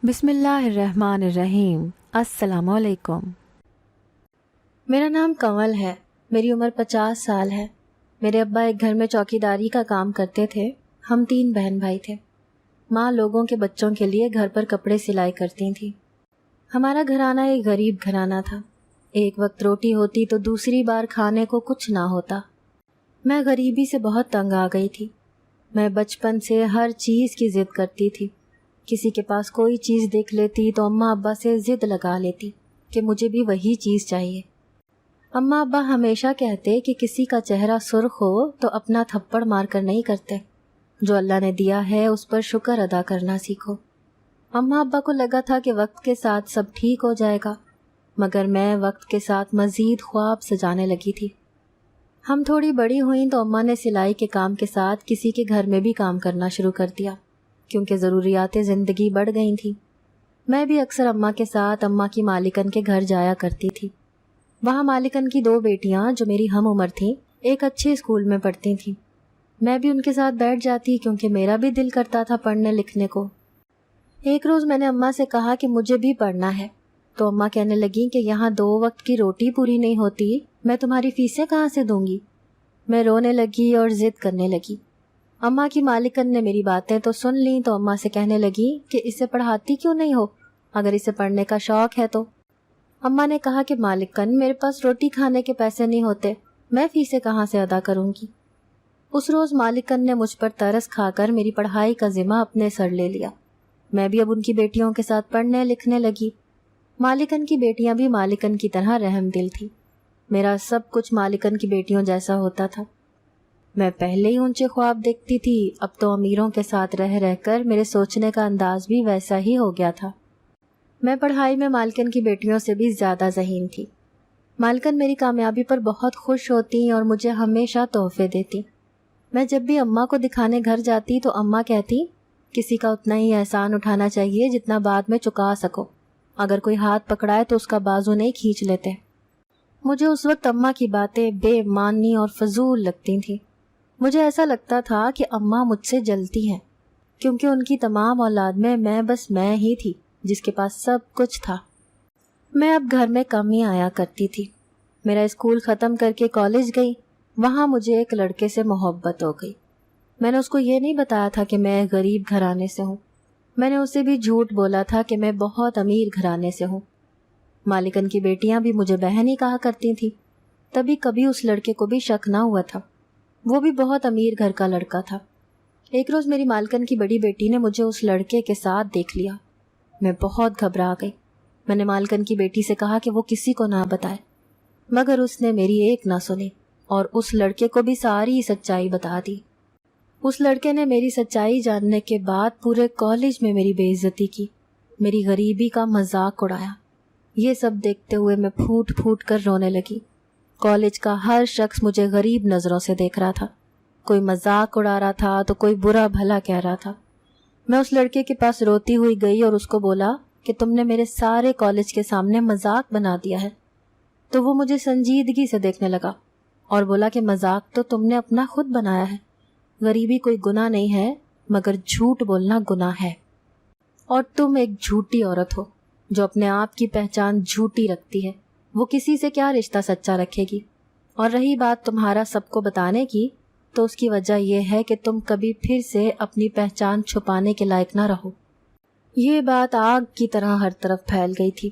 بسم اللہ الرحمن الرحیم۔ السلام علیکم۔ میرا نام کنول ہے۔ میری عمر 50 سال ہے۔ میرے ابا ایک گھر میں چوکیداری کا کام کرتے تھے۔ ہم 3 بہن بھائی تھے۔ ماں لوگوں کے بچوں کے لیے گھر پر کپڑے سلائی کرتی تھیں۔ ہمارا گھرانہ ایک غریب گھرانہ تھا۔ ایک وقت روٹی ہوتی تو دوسری بار کھانے کو کچھ نہ ہوتا۔ میں غریبی سے بہت تنگ آ گئی تھی۔ میں بچپن سے ہر چیز کی ضد کرتی تھی۔ کسی کے پاس کوئی چیز دیکھ لیتی تو اماں ابا سے ضد لگا لیتی کہ مجھے بھی وہی چیز چاہیے۔ اماں ابا ہمیشہ کہتے کہ کسی کا چہرہ سرخ ہو تو اپنا تھپڑ مار کر نہیں کرتے، جو اللہ نے دیا ہے اس پر شکر ادا کرنا سیکھو۔ اماں ابا کو لگا تھا کہ وقت کے ساتھ سب ٹھیک ہو جائے گا، مگر میں وقت کے ساتھ مزید خواب سجانے لگی تھی۔ ہم تھوڑی بڑی ہوئیں تو اماں نے سلائی کے کام کے ساتھ کسی کے گھر میں بھی کام کرنا شروع کر دیا، کیونکہ ضروریات زندگی بڑھ گئی تھیں۔ میں بھی اکثر اماں کے ساتھ اماں کی مالکن کے گھر جایا کرتی تھی۔ وہاں مالکن کی 2 بیٹیاں جو میری ہم عمر تھیں، ایک اچھے اسکول میں پڑھتی تھیں۔ میں بھی ان کے ساتھ بیٹھ جاتی کیونکہ میرا بھی دل کرتا تھا پڑھنے لکھنے کو۔ ایک روز میں نے اماں سے کہا کہ مجھے بھی پڑھنا ہے، تو اماں کہنے لگیں کہ یہاں 2 وقت کی روٹی پوری نہیں ہوتی، میں تمہاری فیسیں کہاں سے دوں گی؟ میں رونے لگی اور ضد کرنے لگی۔ اماں کی مالکن نے میری باتیں تو سن لیں تو اماں سے کہنے لگی کہ اسے پڑھاتی کیوں نہیں ہو، اگر اسے پڑھنے کا شوق ہے تو۔ اماں نے کہا کہ مالکن میرے پاس روٹی کھانے کے پیسے نہیں ہوتے، میں فیسیں کہاں سے ادا کروں گی؟ اس روز مالکن نے مجھ پر ترس کھا کر میری پڑھائی کا ذمہ اپنے سر لے لیا۔ میں بھی اب ان کی بیٹیوں کے ساتھ پڑھنے لکھنے لگی۔ مالکن کی بیٹیاں بھی مالکن کی طرح رحم دل تھی۔ میرا سب کچھ مالکن کی بیٹیوں جیسا ہوتا تھا۔ میں پہلے ہی اونچے خواب دیکھتی تھی، اب تو امیروں کے ساتھ رہ رہ کر میرے سوچنے کا انداز بھی ویسا ہی ہو گیا تھا۔ میں پڑھائی میں مالکن کی بیٹیوں سے بھی زیادہ ذہین تھی۔ مالکن میری کامیابی پر بہت خوش ہوتی اور مجھے ہمیشہ تحفے دیتی۔ میں جب بھی اماں کو دکھانے گھر جاتی تو اماں کہتی، کسی کا اتنا ہی احسان اٹھانا چاہیے جتنا بعد میں چکا سکو، اگر کوئی ہاتھ پکڑائے تو اس کا بازو نہیں کھینچ لیتے۔ مجھے اس وقت اماں کی باتیں بے معنی اور فضول لگتی تھیں۔ مجھے ایسا لگتا تھا کہ اماں مجھ سے جلتی ہیں، کیونکہ ان کی تمام اولاد میں بس میں ہی تھی جس کے پاس سب کچھ تھا۔ میں اب گھر میں کم ہی آیا کرتی تھی۔ میرا اسکول ختم کر کے کالج گئی، وہاں مجھے ایک لڑکے سے محبت ہو گئی۔ میں نے اس کو یہ نہیں بتایا تھا کہ میں غریب گھرانے سے ہوں، میں نے اسے بھی جھوٹ بولا تھا کہ میں بہت امیر گھرانے سے ہوں۔ مالکن کی بیٹیاں بھی مجھے بہن ہی کہا کرتی تھیں، تبھی کبھی اس لڑکے کو بھی شک نہ ہوا تھا، وہ بھی بہت امیر گھر کا لڑکا تھا۔ ایک روز میری مالکن کی بڑی بیٹی نے مجھے اس لڑکے کے ساتھ دیکھ لیا۔ میں بہت گھبرا گئی۔ میں نے مالکن کی بیٹی سے کہا کہ وہ کسی کو نہ بتائے، مگر اس نے میری ایک نہ سنی اور اس لڑکے کو بھی ساری سچائی بتا دی۔ اس لڑکے نے میری سچائی جاننے کے بعد پورے کالج میں میری بے عزتی کی، میری غریبی کا مذاق اڑایا۔ یہ سب دیکھتے ہوئے میں پھوٹ پھوٹ کر رونے لگی۔ کالج کا ہر شخص مجھے غریب نظروں سے دیکھ رہا تھا، کوئی مذاق اڑا رہا تھا تو کوئی برا بھلا کہہ رہا تھا۔ میں اس لڑکے کے پاس روتی ہوئی گئی اور اس کو بولا کہ تم نے میرے سارے کالج کے سامنے مذاق بنا دیا ہے۔ تو وہ مجھے سنجیدگی سے دیکھنے لگا اور بولا کہ مذاق تو تم نے اپنا خود بنایا ہے، غریبی کوئی گناہ نہیں ہے، مگر جھوٹ بولنا گناہ ہے، اور تم ایک جھوٹی عورت ہو جو اپنے آپ کی پہچان جھوٹی رکھتی ہے، وہ کسی سے کیا رشتہ سچا رکھے گی؟ اور رہی بات تمہارا سب کو بتانے کی، تو اس کی وجہ یہ ہے کہ تم کبھی پھر سے اپنی پہچان چھپانے کے لائق نہ رہو۔ یہ بات آگ کی طرح ہر طرف پھیل گئی تھی۔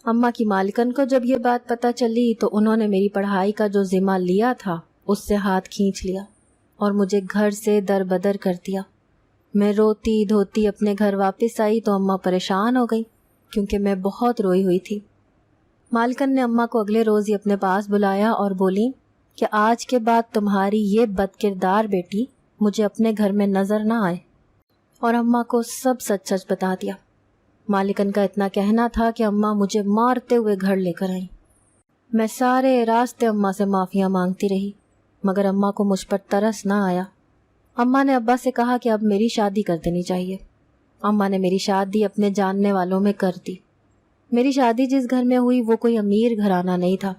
اماں کی مالکن کو جب یہ بات پتہ چلی تو انہوں نے میری پڑھائی کا جو ذمہ لیا تھا اس سے ہاتھ کھینچ لیا اور مجھے گھر سے در بدر کر دیا۔ میں روتی دھوتی اپنے گھر واپس آئی تو اماں پریشان ہو گئی کیونکہ میں بہت روئی ہوئی تھی۔ مالکن نے اماں کو اگلے روز ہی اپنے پاس بلایا اور بولی کہ آج کے بعد تمہاری یہ بد کردار بیٹی مجھے اپنے گھر میں نظر نہ آئے، اور اماں کو سب سچ سچ بتا دیا۔ مالکن کا اتنا کہنا تھا کہ اماں مجھے مارتے ہوئے گھر لے کر آئیں۔ میں سارے راستے اماں سے معافیاں مانگتی رہی، مگر اماں کو مجھ پر ترس نہ آیا۔ اماں نے ابا سے کہا کہ اب میری شادی کر دینی چاہیے۔ اماں نے میری شادی اپنے جاننے والوں میں کر دی۔ میری شادی جس گھر میں ہوئی وہ کوئی امیر گھرانہ نہیں تھا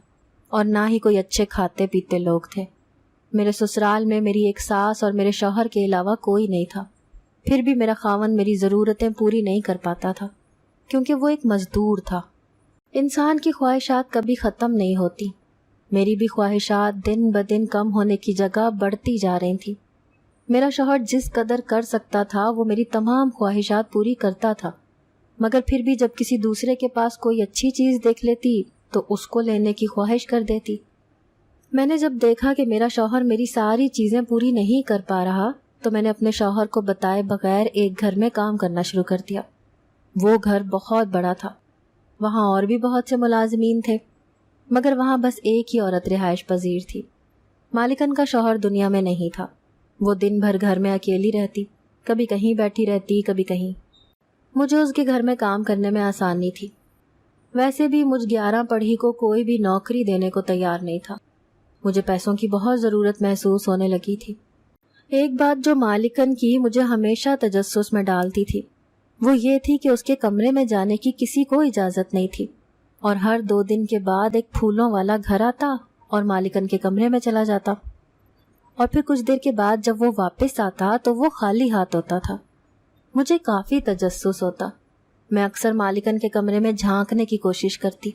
اور نہ ہی کوئی اچھے کھاتے پیتے لوگ تھے۔ میرے سسرال میں میری ایک ساس اور میرے شوہر کے علاوہ کوئی نہیں تھا۔ پھر بھی میرا خاوند میری ضرورتیں پوری نہیں کر پاتا تھا کیونکہ وہ ایک مزدور تھا۔ انسان کی خواہشات کبھی ختم نہیں ہوتی۔ میری بھی خواہشات دن بدن کم ہونے کی جگہ بڑھتی جا رہی تھیں۔ میرا شوہر جس قدر کر سکتا تھا وہ میری تمام خواہشات پوری کرتا تھا، مگر پھر بھی جب کسی دوسرے کے پاس کوئی اچھی چیز دیکھ لیتی تو اس کو لینے کی خواہش کر دیتی۔ میں نے جب دیکھا کہ میرا شوہر میری ساری چیزیں پوری نہیں کر پا رہا تو میں نے اپنے شوہر کو بتائے بغیر ایک گھر میں کام کرنا شروع کر دیا۔ وہ گھر بہت بڑا تھا، وہاں اور بھی بہت سے ملازمین تھے، مگر وہاں بس ایک ہی عورت رہائش پذیر تھی۔ مالکن کا شوہر دنیا میں نہیں تھا۔ وہ دن بھر گھر میں اکیلی رہتی، کبھی کہیں بیٹھی رہتی، کبھی کہیں۔ مجھے اس کے گھر میں کام کرنے میں آسانی تھی۔ ویسے بھی مجھ 11 پڑھی کو کوئی بھی نوکری دینے کو تیار نہیں تھا۔ مجھے پیسوں کی بہت ضرورت محسوس ہونے لگی تھی۔ ایک بات جو مالکن کی مجھے ہمیشہ تجسس میں ڈالتی تھی وہ یہ تھی کہ اس کے کمرے میں جانے کی کسی کو اجازت نہیں تھی، اور ہر 2 دن کے بعد ایک پھولوں والا گھر آتا اور مالکن کے کمرے میں چلا جاتا، اور پھر کچھ دیر کے بعد جب وہ واپس آتا تو وہ خالی ہاتھ ہوتا تھا۔ مجھے کافی تجسس ہوتا۔ میں اکثر مالکن کے کمرے میں جھانکنے کی کوشش کرتی،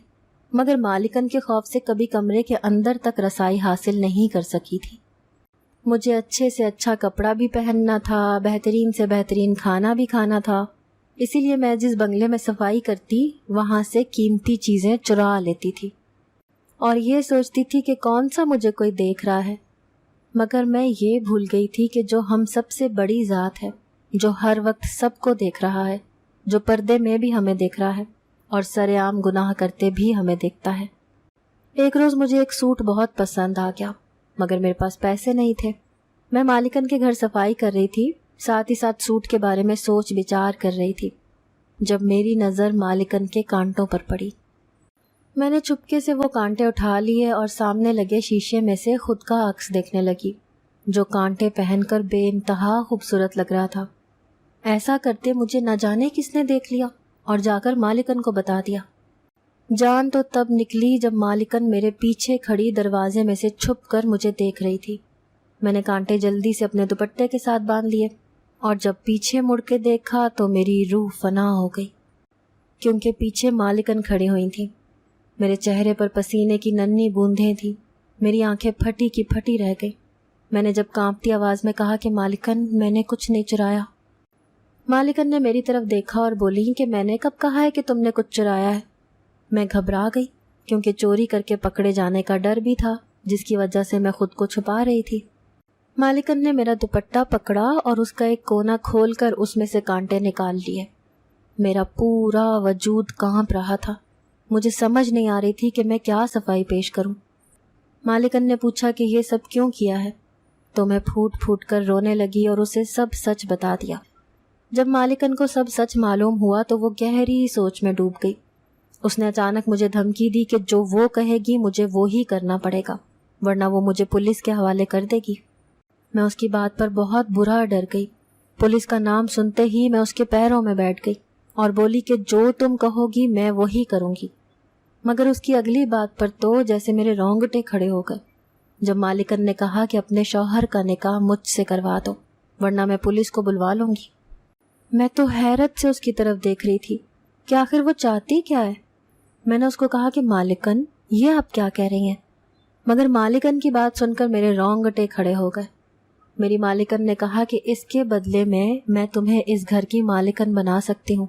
مگر مالکن کے خوف سے کبھی کمرے کے اندر تک رسائی حاصل نہیں کر سکی تھی۔ مجھے اچھے سے اچھا کپڑا بھی پہننا تھا، بہترین سے بہترین کھانا بھی کھانا تھا، اسی لیے میں جس بنگلے میں صفائی کرتی وہاں سے قیمتی چیزیں چرا لیتی تھی اور یہ سوچتی تھی کہ کون سا مجھے کوئی دیکھ رہا ہے، مگر میں یہ بھول گئی تھی کہ جو ہم سب سے بڑی ذات ہے، جو ہر وقت سب کو دیکھ رہا ہے، جو پردے میں بھی ہمیں دیکھ رہا ہے اور سر عام گناہ کرتے بھی ہمیں دیکھتا ہے۔ ایک روز مجھے ایک سوٹ بہت پسند آ گیا، مگر میرے پاس پیسے نہیں تھے۔ میں مالکن کے گھر صفائی کر رہی تھی، ساتھ ہی ساتھ سوٹ کے بارے میں سوچ بچار کر رہی تھی، جب میری نظر مالکن کے کانٹوں پر پڑی۔ میں نے چپکے سے وہ کانٹے اٹھا لیے اور سامنے لگے شیشے میں سے خود کا عکس دیکھنے لگی، جو کانٹے پہن کر بے انتہا خوبصورت لگ رہا تھا۔ ایسا کرتے مجھے نہ جانے کس نے دیکھ لیا اور جا کر مالکن کو بتا دیا۔ جان تو تب نکلی جب مالکن میرے پیچھے کھڑی دروازے میں سے چھپ کر مجھے دیکھ رہی تھی۔ میں نے کانٹے جلدی سے اپنے دوپٹے کے ساتھ باندھ لیے اور جب پیچھے مڑ کے دیکھا تو میری روح فنا ہو گئی، کیونکہ پیچھے مالکن کھڑی ہوئی تھی۔ میرے چہرے پر پسینے کی ننھی بوندیں تھیں، میری آنکھیں پھٹی کی پھٹی رہ گئی۔ میں نے جب کانپتی آواز میں کہا کہ مالکن میں نے کچھ نہیں چرایا، مالکن نے میری طرف دیکھا اور بولی کہ میں نے کب کہا ہے کہ تم نے کچھ چرایا ہے؟ میں گھبرا گئی کیونکہ چوری کر کے پکڑے جانے کا ڈر بھی تھا، جس کی وجہ سے میں خود کو چھپا رہی تھی۔ مالکن نے میرا دوپٹہ پکڑا اور اس کا ایک کونا کھول کر اس میں سے کانٹے نکال لیے۔ میرا پورا وجود کانپ رہا تھا، مجھے سمجھ نہیں آ رہی تھی کہ میں کیا صفائی پیش کروں۔ مالکن نے پوچھا کہ یہ سب کیوں کیا ہے، تو میں پھوٹ پھوٹ کر رونے لگی اور اسے سب سچ بتا دیا۔ جب مالکن کو سب سچ معلوم ہوا تو وہ گہری سوچ میں ڈوب گئی۔ اس نے اچانک مجھے دھمکی دی کہ جو وہ کہے گی مجھے وہی کرنا پڑے گا، ورنہ وہ مجھے پولیس کے حوالے کر دے گی۔ میں اس کی بات پر بہت برا ڈر گئی۔ پولیس کا نام سنتے ہی میں اس کے پیروں میں بیٹھ گئی اور بولی کہ جو تم کہو گی میں وہی کروں گی، مگر اس کی اگلی بات پر تو جیسے میرے رونگٹے کھڑے ہو گئے جب مالکن نے کہا کہ اپنے شوہر کا نکاح مجھ سے کروا دو ورنہ میں پولیس کو بلوا لوں گی۔ میں تو حیرت سے اس کی طرف دیکھ رہی تھی کہ آخر وہ چاہتی کیا ہے۔ میں نے اس کو کہا کہ مالکن یہ آپ کیا کہہ رہی ہیں، مگر مالکن کی بات سن کر میرے رونگٹے کھڑے ہو گئے۔ میری مالکن نے کہا کہ اس کے بدلے میں تمہیں اس گھر کی مالکن بنا سکتی ہوں۔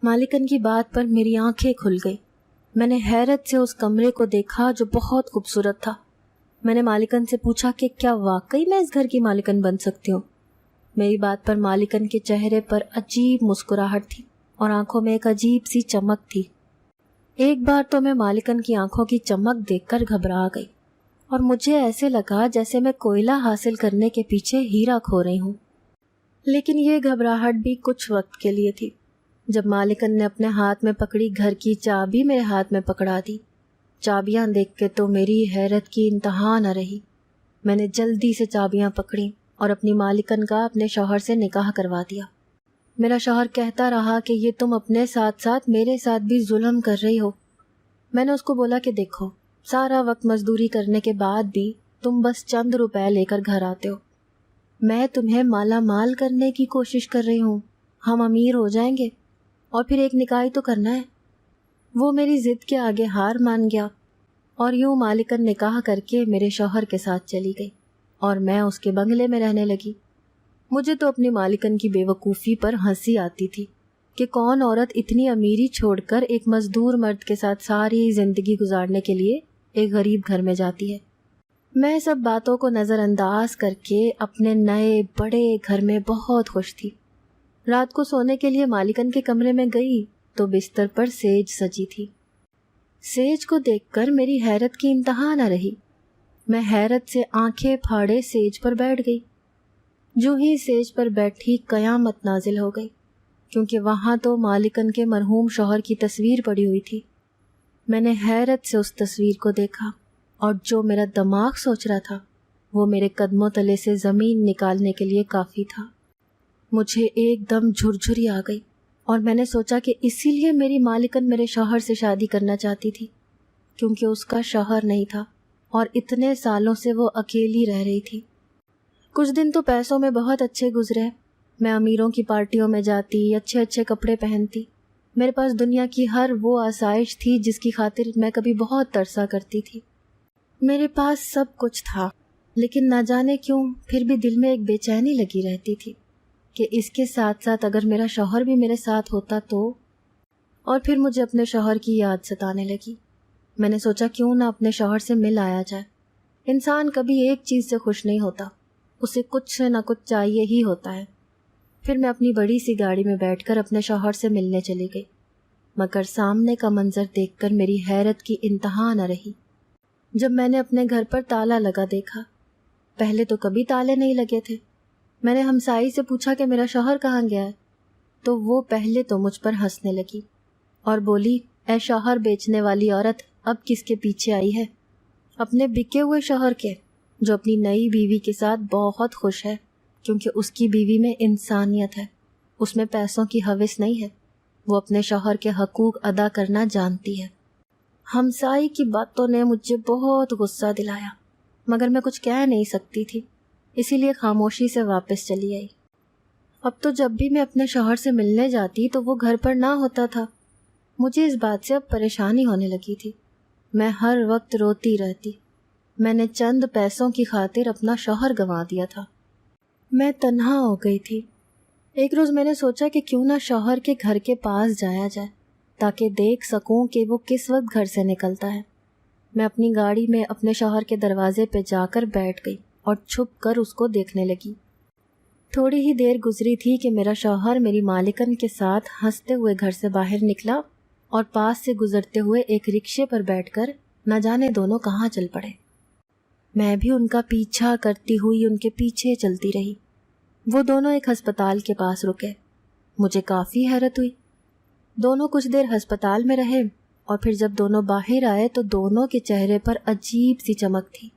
مالکن کی بات پر میری آنکھیں کھل گئی۔ میں نے حیرت سے اس کمرے کو دیکھا جو بہت خوبصورت تھا۔ میں نے مالکن سے پوچھا کہ کیا واقعی میں اس گھر کی مالکن بن سکتی ہوں؟ میری بات پر مالکن کے چہرے پر عجیب مسکراہٹ تھی اور آنکھوں میں ایک عجیب سی چمک تھی۔ ایک بار تو میں مالکن کی آنکھوں کی چمک دیکھ کر گھبرا گئی اور مجھے ایسے لگا جیسے میں کوئلہ حاصل کرنے کے پیچھے ہیرا کھو رہی ہوں۔ لیکن یہ گھبراہٹ بھی کچھ وقت کے لیے تھی۔ جب مالکن نے اپنے ہاتھ میں پکڑی گھر کی چابی میرے ہاتھ میں پکڑا دی، چابیاں دیکھ کے تو میری حیرت کی انتہا نہ رہی۔ میں نے جلدی سے چابیاں پکڑی اور اپنی مالکن کا اپنے شوہر سے نکاح کروا دیا۔ میرا شوہر کہتا رہا کہ یہ تم اپنے ساتھ ساتھ میرے ساتھ بھی ظلم کر رہی ہو۔ میں نے اس کو بولا کہ دیکھو، سارا وقت مزدوری کرنے کے بعد بھی تم بس چند روپے لے کر گھر آتے ہو، میں تمہیں مالا مال کرنے کی کوشش کر رہی ہوں، ہم امیر ہو جائیں گے اور پھر ایک نکاح تو کرنا ہے۔ وہ میری ضد کے آگے ہار مان گیا اور یوں مالکن نکاح کر کے میرے شوہر کے ساتھ چلی گئی اور میں اس کے بنگلے میں رہنے لگی۔ مجھے تو اپنی مالکن کی بے وقوفی پر ہنسی آتی تھی کہ کون عورت اتنی امیری چھوڑ کر ایک مزدور مرد کے ساتھ ساری زندگی گزارنے کے لیے ایک غریب گھر میں جاتی ہے۔ میں سب باتوں کو نظر انداز کر کے اپنے نئے بڑے گھر میں بہت خوش تھی۔ رات کو سونے کے لیے مالکن کے کمرے میں گئی تو بستر پر سیج سجی تھی۔ سیج کو دیکھ کر میری حیرت کی انتہا نہ رہی۔ میں حیرت سے آنکھیں پھاڑے سیج پر بیٹھ گئی۔ جو ہی سیج پر بیٹھی قیامت نازل ہو گئی، کیونکہ وہاں تو مالکن کے مرحوم شوہر کی تصویر پڑی ہوئی تھی۔ میں نے حیرت سے اس تصویر کو دیکھا اور جو میرا دماغ سوچ رہا تھا وہ میرے قدموں تلے سے زمین نکالنے کے لیے کافی تھا۔ مجھے ایک دم جھرجھری آ گئی اور میں نے سوچا کہ اسی لیے میری مالکن میرے شوہر سے شادی کرنا چاہتی تھی، کیونکہ اس کا شوہر نہیں تھا اور اتنے سالوں سے وہ اکیلی رہ رہی تھی۔ کچھ دن تو پیسوں میں بہت اچھے گزرے۔ میں امیروں کی پارٹیوں میں جاتی، اچھے اچھے کپڑے پہنتی۔ میرے پاس دنیا کی ہر وہ آسائش تھی جس کی خاطر میں کبھی بہت ترسا کرتی تھی۔ میرے پاس سب کچھ تھا، لیکن نہ جانے کیوں پھر بھی دل میں ایک بے چینی لگی رہتی تھی کہ اس کے ساتھ ساتھ اگر میرا شوہر بھی میرے ساتھ ہوتا تو۔ اور پھر مجھے اپنے شوہر کی یاد ستانے لگی۔ میں نے سوچا کیوں نہ اپنے شوہر سے مل آیا جائے۔ انسان کبھی ایک چیز سے خوش نہیں ہوتا، اسے کچھ نہ کچھ چاہیے ہی ہوتا ہے۔ پھر میں اپنی بڑی سی گاڑی میں بیٹھ کر اپنے شوہر سے ملنے چلی گئی، مگر سامنے کا منظر دیکھ کر میری حیرت کی انتہا نہ رہی۔ جب میں نے اپنے گھر پر تالا لگا دیکھا، پہلے تو کبھی تالے نہیں لگے تھے۔ میں نے ہمسائی سے پوچھا کہ میرا شوہر کہاں گیا ہے، تو وہ پہلے تو مجھ پر ہنسنے لگی اور بولی، اے شوہر بیچنے والی عورت، اب کس کے پیچھے آئی ہے؟ اپنے بکے ہوئے شوہر کے، جو اپنی نئی بیوی کے ساتھ بہت خوش ہے، کیونکہ اس کی بیوی میں انسانیت ہے، اس میں پیسوں کی ہوس نہیں ہے، وہ اپنے شوہر کے حقوق ادا کرنا جانتی ہے۔ ہمسائی کی باتوں نے مجھے بہت غصہ دلایا، مگر میں کچھ کہہ نہیں سکتی تھی، اسی لیے خاموشی سے واپس چلی آئی۔ اب تو جب بھی میں اپنے شوہر سے ملنے جاتی تو وہ گھر پر نہ ہوتا تھا۔ مجھے اس بات سے اب پریشانی ہونے لگی تھی۔ میں ہر وقت روتی رہتی۔ میں نے چند پیسوں کی خاطر اپنا شوہر گنوا دیا تھا۔ میں تنہا ہو گئی تھی۔ ایک روز میں نے سوچا کہ کیوں نہ شوہر کے گھر کے پاس جایا جائے تاکہ دیکھ سکوں کہ وہ کس وقت گھر سے نکلتا ہے۔ میں اپنی گاڑی میں اپنے شوہر کے دروازے پہ جا کر بیٹھ گئی اور چھپ کر اس کو دیکھنے لگی۔ تھوڑی ہی دیر گزری تھی کہ میرا شوہر میری مالکن کے ساتھ ہنستے ہوئے گھر سے باہر نکلا اور پاس سے گزرتے ہوئے ایک رکشے پر بیٹھ کر نہ جانے دونوں کہاں چل پڑے۔ میں بھی ان کا پیچھا کرتی ہوئی ان کے پیچھے چلتی رہی۔ وہ دونوں ایک ہسپتال کے پاس رکے۔ مجھے کافی حیرت ہوئی۔ دونوں کچھ دیر ہسپتال میں رہے اور پھر جب دونوں باہر آئے تو دونوں کے چہرے پر عجیب سی چمک تھی۔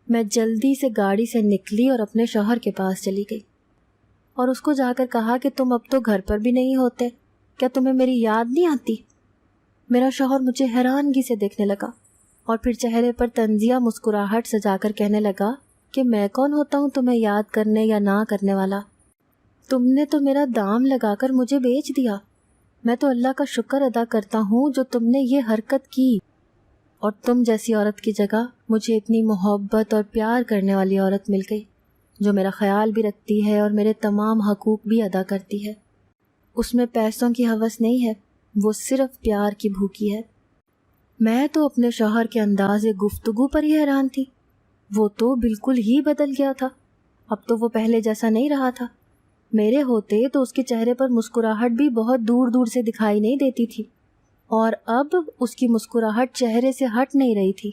میں جلدی سے گاڑی سے نکلی اور اپنے شوہر کے پاس چلی گئی اور اس کو جا کر کہا کہ تم اب تو گھر پر بھی نہیں ہوتے، کیا تمہیں میری یاد نہیں آتی؟ میرا شوہر مجھے حیرانگی سے دیکھنے لگا اور پھر چہرے پر طنزیہ مسکراہٹ سجا کر کہنے لگا کہ میں کون ہوتا ہوں تمہیں یاد کرنے یا نہ کرنے والا؟ تم نے تو میرا دام لگا کر مجھے بیچ دیا۔ میں تو اللہ کا شکر ادا کرتا ہوں جو تم نے یہ حرکت کی، اور تم جیسی عورت کی جگہ مجھے اتنی محبت اور پیار کرنے والی عورت مل گئی جو میرا خیال بھی رکھتی ہے اور میرے تمام حقوق بھی ادا کرتی ہے۔ اس میں پیسوں کی ہوس نہیں ہے، وہ صرف پیار کی بھوکی ہے۔ میں تو اپنے شوہر کے انداز گفتگو پر ہی حیران تھی۔ وہ تو بالکل ہی بدل گیا تھا۔ اب تو وہ پہلے جیسا نہیں رہا تھا۔ میرے ہوتے تو اس کے چہرے پر مسکراہٹ بھی بہت دور دور سے دکھائی نہیں دیتی تھی، اور اب اس کی مسکراہٹ چہرے سے ہٹ نہیں رہی تھی۔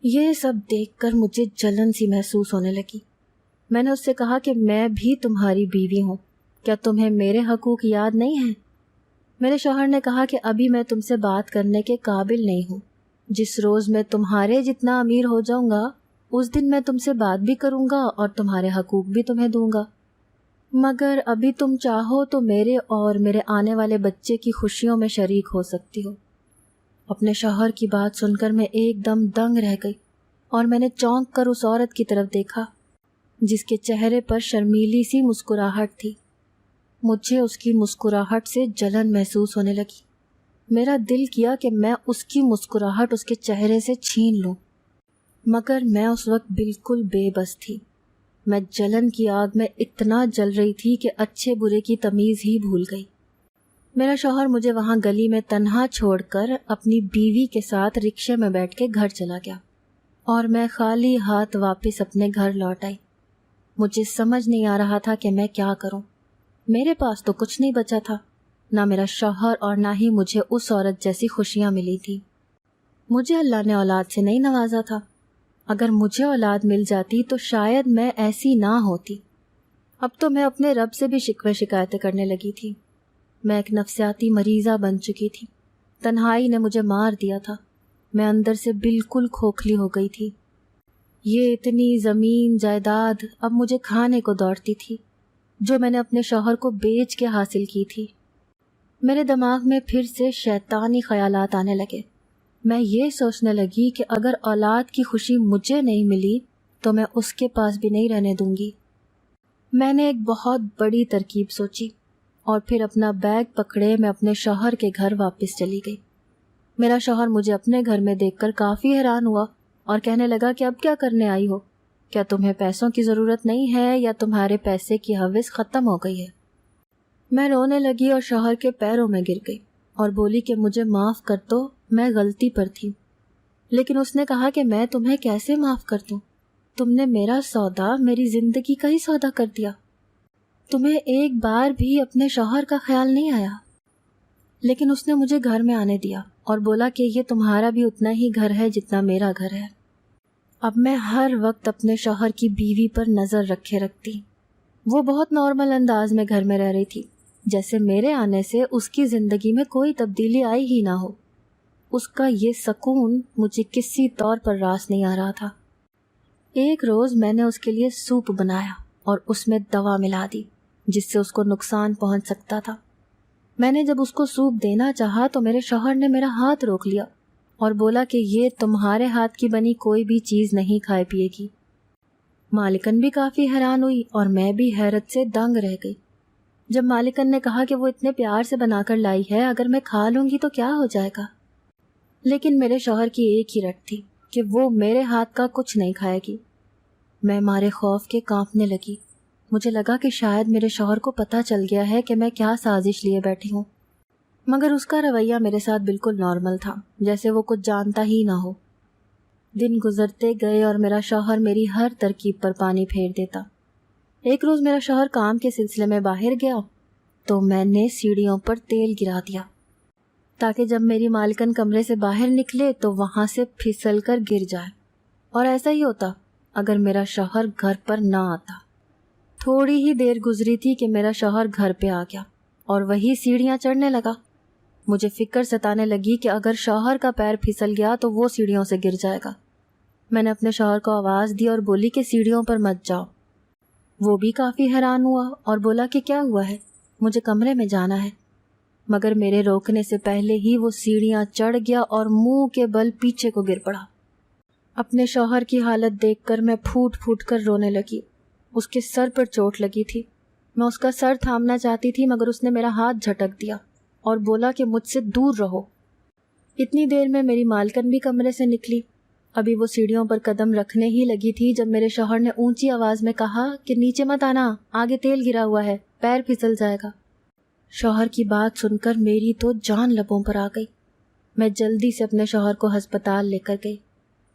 یہ سب دیکھ کر مجھے جلن سی محسوس ہونے لگی۔ میں نے اس سے کہا کہ میں بھی تمہاری بیوی ہوں، کیا تمہیں میرے حقوق یاد نہیں ہیں؟ میرے شوہر نے کہا کہ ابھی میں تم سے بات کرنے کے قابل نہیں ہوں۔ جس روز میں تمہارے جتنا امیر ہو جاؤں گا اس دن میں تم سے بات بھی کروں گا اور تمہارے حقوق بھی تمہیں دوں گا، مگر ابھی تم چاہو تو میرے اور میرے آنے والے بچے کی خوشیوں میں شریک ہو سکتی ہو۔ اپنے شوہر کی بات سن کر میں ایک دم دنگ رہ گئی اور میں نے چونک کر اس عورت کی طرف دیکھا۔ جس کے چہرے پر شرمیلی سی مسکراہٹ تھی۔ مجھے اس کی مسکراہٹ سے جلن محسوس ہونے لگی۔ میرا دل کیا کہ میں اس کی مسکراہٹ اس کے چہرے سے چھین لوں، مگر میں اس وقت بالکل بے بس تھی۔ میں جلن کی آگ میں اتنا جل رہی تھی کہ اچھے برے کی تمیز ہی بھول گئی۔ میرا شوہر مجھے وہاں گلی میں تنہا چھوڑ کر اپنی بیوی کے ساتھ رکشے میں بیٹھ کے گھر چلا گیا اور میں خالی ہاتھ واپس اپنے گھر لوٹ آئی۔ مجھے سمجھ نہیں آ رہا تھا کہ میں کیا کروں۔ میرے پاس تو کچھ نہیں بچا تھا، نہ میرا شوہر اور نہ ہی مجھے اس عورت جیسی خوشیاں ملی تھی۔ مجھے اللہ نے اولاد سے نہیں نوازا تھا۔ اگر مجھے اولاد مل جاتی تو شاید میں ایسی نہ ہوتی۔ اب تو میں اپنے رب سے بھی شکوے شکایتیں کرنے لگی تھی۔ میں ایک نفسیاتی مریضہ بن چکی تھی۔ تنہائی نے مجھے مار دیا تھا۔ میں اندر سے بالکل کھوکھلی ہو گئی تھی۔ یہ اتنی زمین جائیداد اب مجھے کھانے کو دوڑتی تھی جو میں نے اپنے شوہر کو بیچ کے حاصل کی تھی۔ میرے دماغ میں پھر سے شیطانی خیالات آنے لگے۔ میں یہ سوچنے لگی کہ اگر اولاد کی خوشی مجھے نہیں ملی تو میں اس کے پاس بھی نہیں رہنے دوں گی۔ میں نے ایک بہت بڑی ترکیب سوچی اور پھر اپنا بیگ پکڑے میں اپنے شوہر کے گھر واپس چلی گئی۔ میرا شوہر مجھے اپنے گھر میں دیکھ کر کافی حیران ہوا اور کہنے لگا کہ اب کیا کرنے آئی ہو؟ کیا تمہیں پیسوں کی ضرورت نہیں ہے یا تمہارے پیسے کی ہوس ختم ہو گئی ہے؟ میں رونے لگی اور شوہر کے پیروں میں گر گئی اور بولی کہ مجھے معاف کر دو، میں غلطی پر تھی۔ لیکن اس نے کہا کہ میں تمہیں کیسے معاف کر دوں؟ تم نے میرا سودا، میری زندگی کا ہی سودا کر دیا۔ تمہیں ایک بار بھی اپنے شوہر کا خیال نہیں آیا۔ لیکن اس نے مجھے گھر میں آنے دیا اور بولا کہ یہ تمہارا بھی اتنا ہی گھر ہے جتنا میرا گھر ہے۔ اب میں ہر وقت اپنے شوہر کی بیوی پر نظر رکھے رکھتی۔ وہ بہت نارمل انداز میں گھر میں رہ رہی تھی، جیسے میرے آنے سے اس کی زندگی میں کوئی تبدیلی آئی ہی نہ ہو۔ اس کا یہ سکون مجھے کسی طور پر راس نہیں آ رہا تھا۔ ایک روز میں نے اس کے لیے سوپ بنایا اور اس میں دوا ملا دی جس سے اس کو نقصان پہنچ سکتا تھا۔ میں نے جب اس کو سوپ دینا چاہا تو میرے شوہر نے میرا ہاتھ روک لیا اور بولا کہ یہ تمہارے ہاتھ کی بنی کوئی بھی چیز نہیں کھائے پیے گی۔ مالکن بھی کافی حیران ہوئی اور میں بھی حیرت سے دنگ رہ گئی۔ جب مالکن نے کہا کہ وہ اتنے پیار سے بنا کر لائی ہے، اگر میں کھا لوں گی تو کیا ہو جائے گا؟ لیکن میرے شوہر کی ایک ہی رٹ تھی کہ وہ میرے ہاتھ کا کچھ نہیں کھائے گی۔ میں مارے خوف کے کانپنے لگی۔ مجھے لگا کہ شاید میرے شوہر کو پتہ چل گیا ہے کہ میں کیا سازش لیے بیٹھی ہوں، مگر اس کا رویہ میرے ساتھ بالکل نارمل تھا، جیسے وہ کچھ جانتا ہی نہ ہو۔ دن گزرتے گئے اور میرا شوہر میری ہر ترکیب پر پانی پھیر دیتا۔ ایک روز میرا شوہر کام کے سلسلے میں باہر گیا تو میں نے سیڑھیوں پر تیل گرا دیا تاکہ جب میری مالکن کمرے سے باہر نکلے تو وہاں سے پھسل کر گر جائے، اور ایسا ہی ہوتا اگر میرا شوہر گھر پر نہ آتا۔ تھوڑی ہی دیر گزری تھی کہ میرا شوہر گھر پہ آ گیا اور وہی سیڑھیاں چڑھنے لگا۔ مجھے فکر ستانے لگی کہ اگر شوہر کا پیر پھسل گیا تو وہ سیڑھیوں سے گر جائے گا۔ میں نے اپنے شوہر کو آواز دی اور بولی کہ سیڑھیوں پر مت جاؤ۔ وہ بھی کافی حیران ہوا اور بولا کہ کیا ہوا ہے، مجھے کمرے میں جانا ہے، مگر میرے روکنے سے پہلے ہی وہ سیڑھیاں چڑھ گیا اور منہ کے بل پیچھے کو گر پڑا۔ اپنے شوہر کی حالت دیکھ کر میں پھوٹ پھوٹ کر رونے لگی۔ اس کے سر پر چوٹ لگی تھی۔ میں اس کا سر تھامنا چاہتی تھی مگر اس نے میرا ہاتھ جھٹک دیا اور بولا کہ مجھ سے دور رہو۔ اتنی دیر میں میری مالکن بھی کمرے سے نکلی۔ ابھی وہ سیڑھیوں پر قدم رکھنے ہی لگی تھی جب میرے شوہر نے اونچی آواز میں کہا کہ نیچے مت آنا، آگے تیل گرا ہوا ہے، پیر پھسل جائے گا۔ شوہر کی بات سن کر میری تو جان لبوں پر آ گئی۔ میں جلدی سے اپنے شوہر کو ہسپتال لے کر گئی۔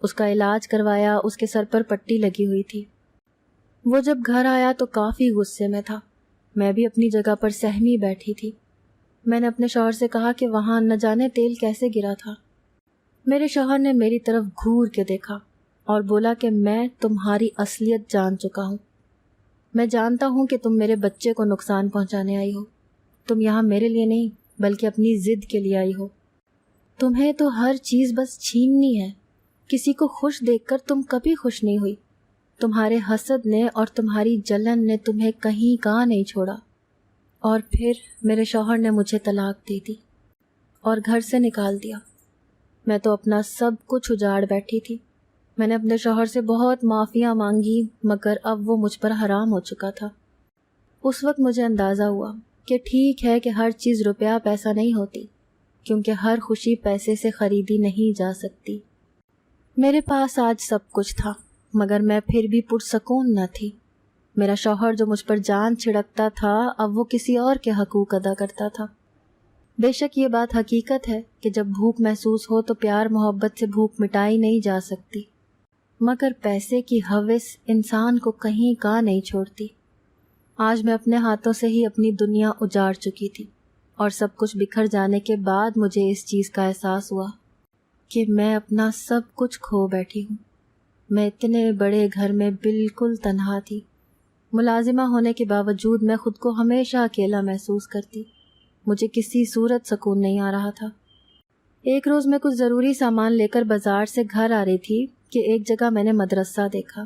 اس کا علاج کروایا، اس کے سر پر پٹی لگی ہوئی تھی۔ وہ جب گھر آیا تو کافی غصے میں تھا۔ میں بھی اپنی جگہ پر سہمی بیٹھی تھی۔ میں نے اپنے شوہر سے کہا کہ وہاں نہ جانے تیل کیسے گرا تھا۔ میرے شوہر نے میری طرف گھور کے دیکھا اور بولا کہ میں تمہاری اصلیت جان چکا ہوں۔ میں جانتا ہوں کہ تم میرے بچے کو نقصان پہنچانے آئی ہو۔ تم یہاں میرے لیے نہیں بلکہ اپنی ضد کے لیے آئی ہو۔ تمہیں تو ہر چیز بس چھیننی ہے۔ کسی کو خوش دیکھ کر تم کبھی خوش نہیں ہوئی۔ تمہارے حسد نے اور تمہاری جلن نے تمہیں کہیں کا نہیں چھوڑا۔ اور پھر میرے شوہر نے مجھے طلاق دے دی اور گھر سے نکال دیا۔ میں تو اپنا سب کچھ اجاڑ بیٹھی تھی۔ میں نے اپنے شوہر سے بہت معافیاں مانگی، مگر اب وہ مجھ پر حرام ہو چکا تھا۔ اس وقت مجھے اندازہ ہوا کہ ٹھیک ہے کہ ہر چیز روپیہ پیسہ نہیں ہوتی، کیونکہ ہر خوشی پیسے سے خریدی نہیں جا سکتی۔ میرے پاس آج سب کچھ تھا، مگر میں پھر بھی پرسکون نہ تھی۔ میرا شوہر جو مجھ پر جان چھڑکتا تھا، اب وہ کسی اور کے حقوق ادا کرتا تھا۔ بے شک یہ بات حقیقت ہے کہ جب بھوک محسوس ہو تو پیار محبت سے بھوک مٹائی نہیں جا سکتی، مگر پیسے کی ہوس انسان کو کہیں کا نہیں چھوڑتی۔ آج میں اپنے ہاتھوں سے ہی اپنی دنیا اجاڑ چکی تھی، اور سب کچھ بکھر جانے کے بعد مجھے اس چیز کا احساس ہوا کہ میں اپنا سب کچھ کھو بیٹھی ہوں۔ میں اتنے بڑے گھر میں بالکل تنہا تھی۔ ملازمہ ہونے کے باوجود میں خود کو ہمیشہ اکیلا محسوس کرتی۔ مجھے کسی صورت سکون نہیں آ رہا تھا۔ ایک روز میں کچھ ضروری سامان لے کر بازار سے گھر آ رہی تھی کہ ایک جگہ میں نے مدرسہ دیکھا۔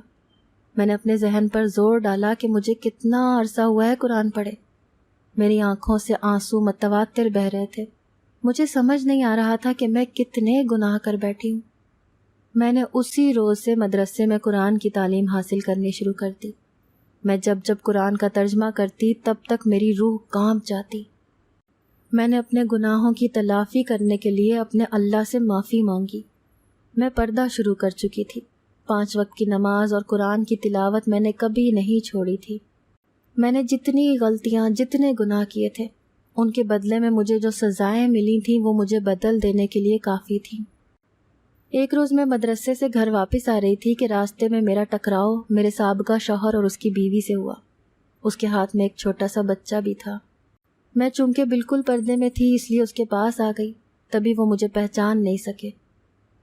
میں نے اپنے ذہن پر زور ڈالا کہ مجھے کتنا عرصہ ہوا ہے قرآن پڑھے۔ میری آنکھوں سے آنسو متواتر بہہ رہے تھے۔ مجھے سمجھ نہیں آ رہا تھا کہ میں کتنے گناہ کر بیٹھی ہوں۔ میں نے اسی روز سے مدرسے میں قرآن کی تعلیم حاصل کرنی شروع کر دی۔ میں جب قرآن کا ترجمہ کرتی تب تک میری روح کانپ جاتی۔ میں نے اپنے گناہوں کی تلافی کرنے کے لیے اپنے اللہ سے معافی مانگی۔ میں پردہ شروع کر چکی تھی۔ 5 وقت کی نماز اور قرآن کی تلاوت میں نے کبھی نہیں چھوڑی تھی۔ میں نے جتنی غلطیاں، جتنے گناہ کیے تھے، ان کے بدلے میں مجھے جو سزائیں ملی تھیں وہ مجھے بدل دینے کے لیے کافی تھیں۔ ایک روز میں مدرسے سے گھر واپس آ رہی تھی کہ راستے میں میرا ٹکراؤ میرے سابقہ شوہر اور اس کی بیوی سے ہوا۔ اس کے ہاتھ میں ایک چھوٹا سا بچہ بھی تھا۔ میں چونکہ بالکل پردے میں تھی اس لیے اس کے پاس آ گئی، تبھی وہ مجھے پہچان نہیں سکے،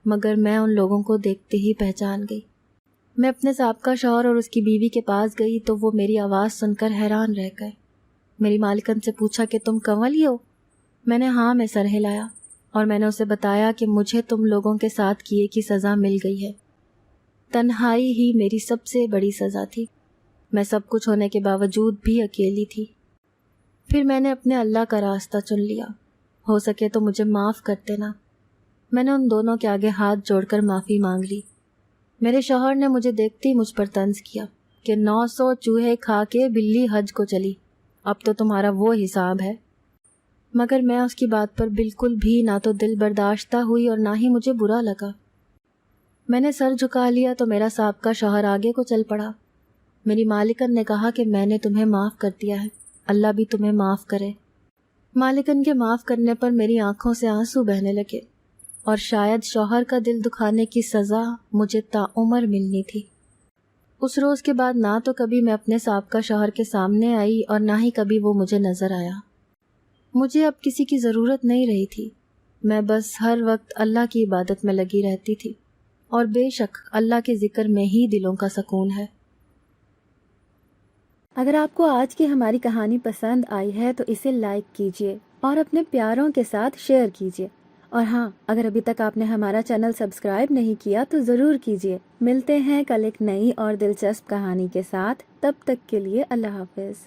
مگر میں ان لوگوں کو دیکھتے ہی پہچان گئی۔ میں اپنے سابقہ شوہر اور اس کی بیوی کے پاس گئی تو وہ میری آواز سن کر حیران رہ گئے۔ میری مالکن سے پوچھا کہ تم کنول ہی ہو؟ میں نے ہاں میں سر ہلایا، اور میں نے اسے بتایا کہ مجھے تم لوگوں کے ساتھ کیے کی سزا مل گئی ہے۔ تنہائی ہی میری سب سے بڑی سزا تھی۔ میں سب کچھ ہونے کے باوجود بھی اکیلی تھی۔ پھر میں نے اپنے اللہ کا راستہ چن لیا۔ ہو سکے تو مجھے معاف کر دینا۔ میں نے ان دونوں کے آگے ہاتھ جوڑ کر معافی مانگ لی۔ میرے شوہر نے مجھے دیکھتے ہی مجھ پر طنز کیا کہ 900 چوہے کھا کے بلی حج کو چلی، اب تو تمہارا وہ حساب ہے۔ مگر میں اس کی بات پر بالکل بھی نہ تو دل برداشتہ ہوئی اور نہ ہی مجھے برا لگا۔ میں نے سر جھکا لیا تو میرا سابقہ شوہر آگے کو چل پڑا۔ میری مالکن نے کہا کہ میں نے تمہیں معاف کر دیا ہے، اللہ بھی تمہیں معاف کرے۔ مالکن کے معاف کرنے پر میری آنکھوں سے آنسو بہنے لگے، اور شاید شوہر کا دل دکھانے کی سزا مجھے تعمر ملنی تھی۔ اس روز کے بعد نہ تو کبھی میں اپنے سابقہ شوہر کے سامنے آئی اور نہ ہی کبھی وہ مجھے نظر آیا۔ مجھے اب کسی کی ضرورت نہیں رہی تھی۔ میں بس ہر وقت اللہ کی عبادت میں لگی رہتی تھی، اور بے شک اللہ کے ذکر میں ہی دلوں کا سکون ہے۔ اگر آپ کو آج کی ہماری کہانی پسند آئی ہے تو اسے لائک کیجیے اور اپنے پیاروں کے ساتھ شیئر کیجیے، اور ہاں، اگر ابھی تک آپ نے ہمارا چینل سبسکرائب نہیں کیا تو ضرور کیجیے۔ ملتے ہیں کل ایک نئی اور دلچسپ کہانی کے ساتھ، تب تک کے لیے اللہ حافظ۔